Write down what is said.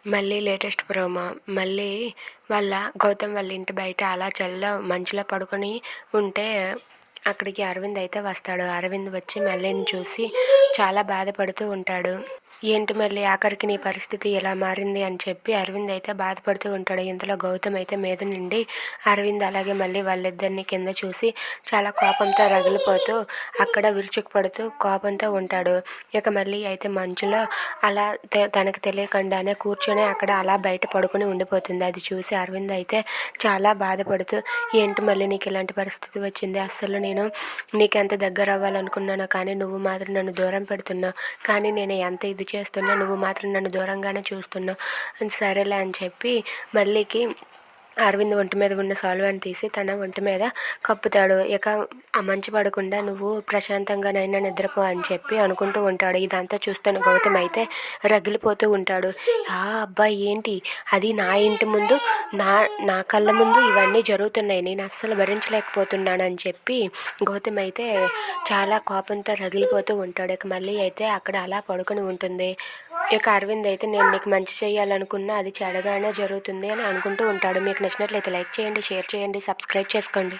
మళ్ళీ latest promo. మళ్ళీ గౌతమ్ వాళ్ళ ఇంటి బయట అలా మంచులో పడుకొని ఉంటే అక్కడికి అరవింద్ అయితే వస్తాడు. అరవింద్ వచ్చి మల్లిని చూసి చాలా బాధపడుతూ ఉంటాడు. ఏంటి మళ్ళీ ఆఖరికి నీ పరిస్థితి ఎలా మారింది అని చెప్పి అరవింద్ అయితే బాధపడుతూ ఉంటాడు. ఇంతలో గౌతమ్ అయితే మీద నుండి అరవింద్ అలాగే మళ్ళీ వాళ్ళిద్దరిని కింద చూసి చాలా కోపంతో రగిలిపోతూ అక్కడ విరుచుకుపడుతూ కోపంతో ఉంటాడు. ఇక మళ్ళీ అయితే మంచులో అలా తనకు తెలియకుండానే కూర్చొని అక్కడ అలా బయట పడుకొని ఉండిపోతుంది. అది చూసి అరవింద్ అయితే చాలా బాధపడుతూ, ఏంటి మళ్ళీ నీకు ఇలాంటి పరిస్థితి వచ్చింది, అస్సలు నేను నీకెంత దగ్గర అవ్వాలనుకున్నానో కానీ నువ్వు మాత్రం నన్ను దూరం పెడుతున్నావు, కానీ నేను ఎంత ఇది చేస్తున్నా నువ్వు మాత్రం నన్ను దూరంగానే చూస్తున్నావు, సరేలే అని చెప్పి మళ్ళీకి అరవింద్ ఒంటి మీద ఉన్న సాల్వాన్ని తీసి తన ఒంటి మీద కప్పుతాడు. ఇక ఆ మంచు పడకుండా నువ్వు ప్రశాంతంగానైనా నిద్రపో అని చెప్పి అనుకుంటూ ఉంటాడు. ఇదంతా చూస్తున్న గౌతమ్ అయితే రగిలిపోతూ ఉంటాడు. అబ్బాయి ఏంటి అది నా ఇంటి ముందు నా నా కళ్ళ ముందు ఇవన్నీ జరుగుతున్నాయి, నేను అస్సలు భరించలేకపోతున్నాను అని చెప్పి గౌతమ్ అయితే చాలా కోపంతో రగిలిపోతూ ఉంటాడు. ఇక మళ్ళీ అయితే అక్కడ అలా పడుకొని ఉంటుంది. ఇక అరవింద్ అయితే నేను నీకు మంచి చేయాలనుకున్నా అది చెడగానే జరుగుతుంది అని అనుకుంటూ ఉంటాడు. మీకు నచ్చినట్లయితే లైక్ చేయండి, షేర్ చేయండి, సబ్స్క్రైబ్ చేసుకోండి.